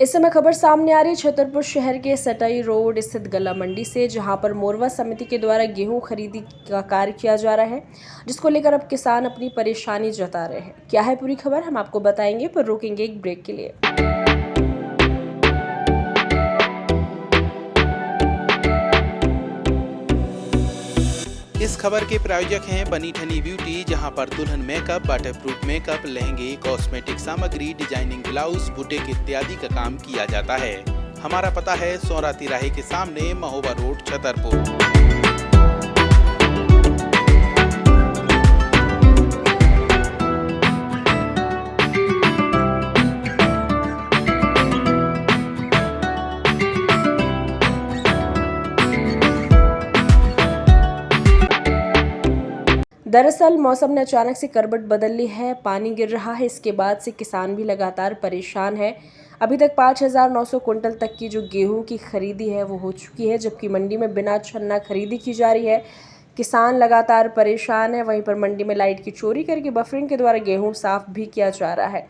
इस समय खबर सामने आ रही है छतरपुर शहर के सटाई रोड स्थित गल्ला मंडी से, जहां पर मोरवा समिति के द्वारा गेहूं खरीदी का कार्य किया जा रहा है, जिसको लेकर अब किसान अपनी परेशानी जता रहे हैं। क्या है पूरी खबर हम आपको बताएंगे, पर रुकेंगे एक ब्रेक के लिए। इस खबर के प्रायोजक हैं बनी ठनी ब्यूटी, जहां पर दुल्हन मेकअप, वाटरप्रूफ मेकअप, लहंगे, कॉस्मेटिक सामग्री, डिजाइनिंग ब्लाउज, बुटीक इत्यादि का काम किया जाता है। हमारा पता है सौरा तिराहे के सामने, महोबा रोड, छतरपुर। दरअसल मौसम ने अचानक से करवट बदल ली है, पानी गिर रहा है। इसके बाद से किसान भी लगातार परेशान है। अभी तक 5,900 कुंटल तक की जो गेहूं की खरीदी है वो हो चुकी है, जबकि मंडी में बिना छन्ना खरीदी की जा रही है। किसान लगातार परेशान है। वहीं पर मंडी में लाइट की चोरी करके बफरिंग के द्वारा गेहूं साफ भी किया जा रहा है।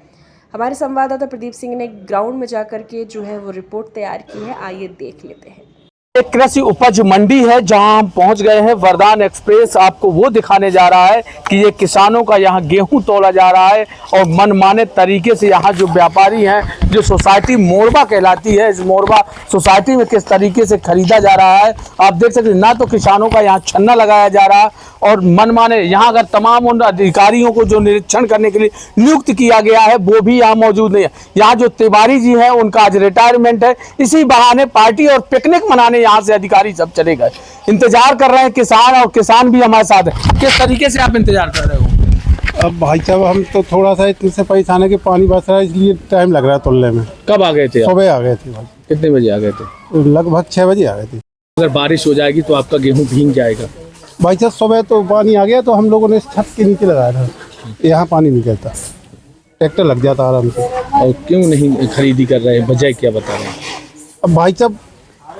हमारे संवाददाता प्रदीप सिंह ने ग्राउंड में जाकर के जो है वो रिपोर्ट तैयार की है, आइए देख लेते हैं। एक कृषि उपज मंडी है जहां हम पहुंच गए हैं। वरदान एक्सप्रेस आपको वो दिखाने जा रहा है कि ये किसानों का यहाँ गेहूं तोला जा रहा है और मनमाने तरीके से यहाँ जो व्यापारी हैं, जो सोसाइटी मोरबा कहलाती है, इस मोरबा सोसाइटी में किस तरीके से खरीदा जा रहा है आप देख सकते हैं। ना तो किसानों का यहाँ छन्ना लगाया जा रहा है और मनमाने यहाँ अगर तमाम उन अधिकारियों को जो निरीक्षण करने के लिए नियुक्त किया गया है वो भी यहाँ मौजूद नहीं है। यहाँ जो तिवारी जी हैं उनका आज रिटायरमेंट है, इसी बहाने पार्टी और पिकनिक मनाने यहाँ से अधिकारी सब चले गए। इंतजार कर रहे हैं किसान, और किसान भी हमारे साथ है। किस तरीके से आप इंतजार कर रहे हो? अब भाई साहब हम तो थोड़ा सा इतने से परेशान है कि पानी बरस रहा है, इसलिए टाइम लग रहा है तोलने में। कब आ गए थे? सुबह आ गए थे भाई। कितने बजे आ गए थे? लगभग 6 बजे आ गए थे। अगर बारिश हो जाएगी तो आपका गेहूं भीग जाएगा। भाई साहब सुबह तो पानी आ गया तो हम लोगों ने छत के नीचे लगाया था, यहाँ पानी नहीं गिरता, ट्रैक्टर लग जाता आराम से। और क्यों नहीं खरीदी कर रहे हैं, वजह क्या बता रहे हैं? अब भाई साहब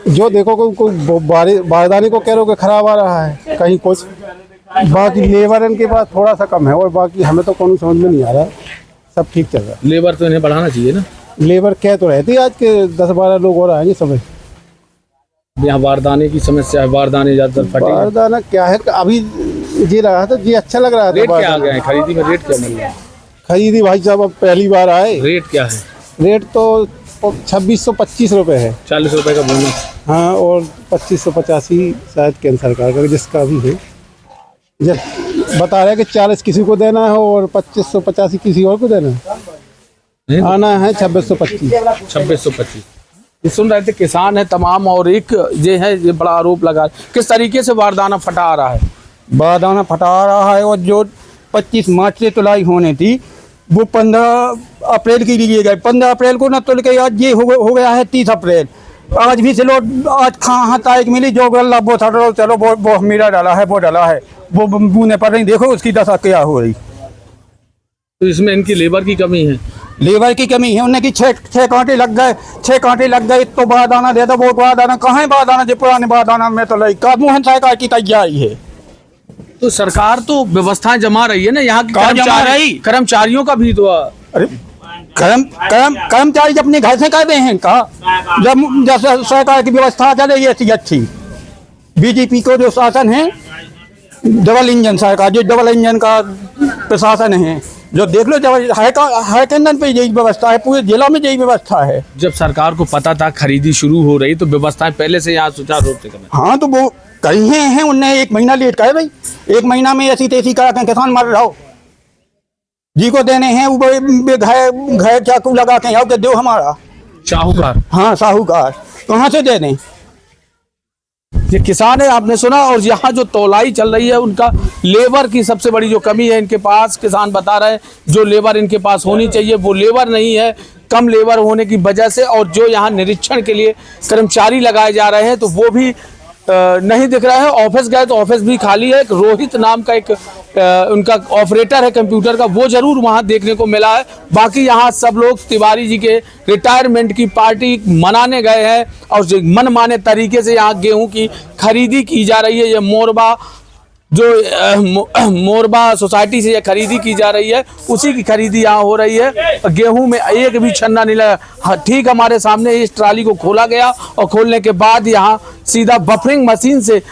जो देखो को बारदाने को कह रहे हो कि खराब आ रहा है, कहीं कुछ, बाकी लेबर इनके पास थोड़ा सा कम है और बाकी हमें तो कौन समझ में नहीं आ रहा, सब ठीक चल रहा है। लेबर तो इन्हें बढ़ाना चाहिए ना। लेबर कह तो रहती है आज के 10-12 लोग और आएंगे समय। यहाँ बारदाने की समस्या है, बारदाने ज्यादातर फटे। बारदाना क्या है, अभी जी रहा था, जी अच्छा लग रहा था। रेट क्या आ गया है खरीदी में? रेट क्या मिल रहा है? खरीदी भाई साहब अब पहली बार आए। रेट क्या है? रेट तो 2625 रुपये है। 40 रुपए का बोनस। हाँ, और 2585 शायद केंद्र सरकार का जिसका भी है। जब बता रहे हैं कि 40 किसी को देना है और 2585 किसी और को देना है। आना है 2625। 2625। ये सुन रहे थे किसान है तमाम, और एक ये है, ये बड़ा आरोप लगा किस तरीके से बारदाना फटा आ रहा है। बारदाना फटा आ रहा है और जो 25 मार्च से तुलाई होनी थी वो 15 अप्रैल की लिए गए। 15 अप्रैल को न तुल के आज ये हो गया है 30 अप्रैल। आज भी चलो आज कहाँ तारीख मिली, जो गल्ला वो था चलो वो मेरा डाला है, वो डाला है, वो बूने पर नहीं, देखो उसकी दशा क्या हो रही। तो इसमें इनकी लेबर की कमी है। लेबर की कमी है, उन्हें कि 6 कांटे लग गए, 6 कांटे लग गए तो बारदाना दे दो। वो बारदाना कहाँ है? बारदाना जो पुराने बारदाना में तो लगी मोहन सरकार की तैयारी है। तो सरकार तो व्यवस्थाएं जमा रही है ना, यहाँ की कर्मचारियों का भी तो। अरे कर्मचारी जब अपने घर से कर रहे हैं का, जब सरकार की व्यवस्था चल रही है अच्छी। बीजेपी को जो शासन है, डबल इंजन सरकार, जो डबल इंजन का प्रशासन है, जो देख लो हर केंद्र पे यही व्यवस्था है, पूरे जिला में यही व्यवस्था है। जब सरकार को पता था खरीदी शुरू हो रही तो व्यवस्थाएं पहले से यहाँ सुचारू रूप से करना। हाँ, तो वो कही हैं उनने 1 महीना लेट करे भाई। 1 महीना में ऐसी तैसी करा के किसान मर रहा हो, जी को देने हैं वो घर चाकू लगा के आओ के दो हमारा। साहूकार? हाँ, साहूकार कहाँ से दे दें? ये किसान है, आपने सुना। और यहाँ जो तौलाई चल रही है, उनका लेबर की सबसे बड़ी जो कमी है इनके पास, किसान बता रहे हैं जो लेबर इनके पास होनी चाहिए वो लेबर नहीं है, कम लेबर होने की वजह से। और जो यहाँ निरीक्षण के लिए कर्मचारी लगाए जा रहे हैं तो वो भी नहीं दिख रहा है। ऑफिस गए तो ऑफिस भी खाली है। एक रोहित नाम का एक उनका ऑपरेटर है कंप्यूटर का, वो जरूर वहां देखने को मिला है। बाकी यहाँ सब लोग तिवारी जी के रिटायरमेंट की पार्टी मनाने गए हैं और मनमाने तरीके से यहाँ गेहूं की खरीदी की जा रही है। ये मोरबा जो मोरबा सोसाइटी से ये खरीदी की जा रही है, उसी की खरीदी यहाँ हो रही है। गेहूं में एक भी छन्ना नहीं लगा। ठीक हमारे सामने इस ट्राली को खोला गया और खोलने के बाद यहाँ सीधा बफरिंग मशीन से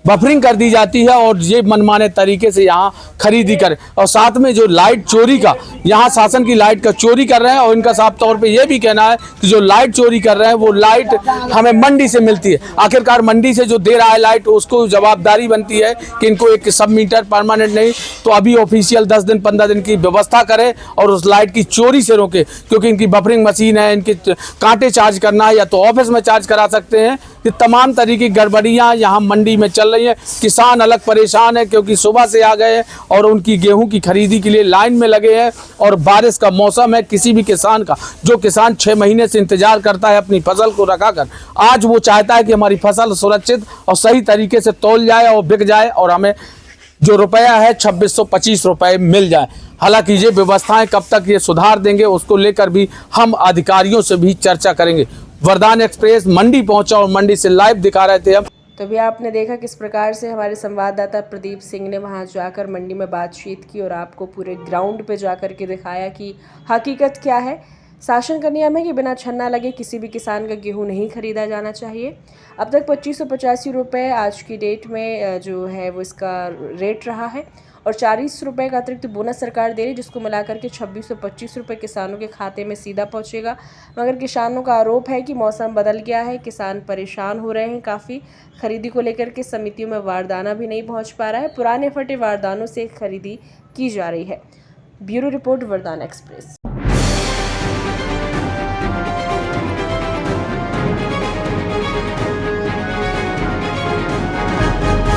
बफरिंग कर दी जाती है और ये मनमाने तरीके से यहाँ खरीदी कर, और साथ में जो लाइट चोरी का, यहाँ शासन की लाइट का चोरी कर रहे हैं। और इनका साफ तौर पे ये भी कहना है कि जो लाइट चोरी कर रहे हैं वो लाइट हमें मंडी से मिलती है। आखिरकार मंडी से जो दे रहा है लाइट, उसको जवाबदारी बनती है कि इनको एक सब मीटर परमानेंट नहीं तो अभी ऑफिशियल 10 दिन 15 दिन की व्यवस्था करे और उस लाइट की चोरी से रोके, क्योंकि इनकी बफरिंग मशीन है, इनके कांटे चार्ज करना है या तो ऑफिस में चार्ज करा सकते हैं। ये तमाम तरीके की गड़बड़ियाँ यहाँ मंडी में चल रही है। किसान अलग परेशान है क्योंकि सुबह से आ गए हैं और उनकी गेहूं की खरीदी के लिए लाइन में लगे हैं और बारिश का मौसम है। किसी भी किसान का, जो किसान 6 महीने से इंतजार करता है अपनी फसल को रखाकर, आज वो चाहता है कि हमारी फसल सुरक्षित और सही तरीके से तौल जाए और बिक जाए और हमें जो रुपया है 2625 रुपये मिल जाए। हालांकि ये व्यवस्थाएं कब तक ये सुधार देंगे, उसको लेकर भी हम अधिकारियों से भी चर्चा करेंगे। वरदान एक्सप्रेस मंडी पहुंचा और मंडी से लाइव दिखा रहे थे हम। तो भी आपने देखा किस प्रकार से हमारे संवाददाता प्रदीप सिंह ने वहां जाकर मंडी में बातचीत की और आपको पूरे ग्राउंड पे जाकर के दिखाया कि हकीकत क्या है। शासन का नियम है कि बिना छन्ना लगे किसी भी किसान का गेहूं नहीं खरीदा जाना चाहिए। अब तक 2585 रुपये आज की डेट में जो है वो इसका रेट रहा है और 40 रुपये का अतिरिक्त बोनस सरकार दे रही है, जिसको मिलाकर के 2625 रुपये किसानों के खाते में सीधा पहुंचेगा। मगर किसानों का आरोप है कि मौसम बदल गया है, किसान परेशान हो रहे हैं काफ़ी। खरीदी को लेकर के समितियों में वारदाना भी नहीं पहुंच पा रहा है, पुराने फटे वारदानों से खरीदी की जा रही है। ब्यूरो रिपोर्ट, वरदान एक्सप्रेस।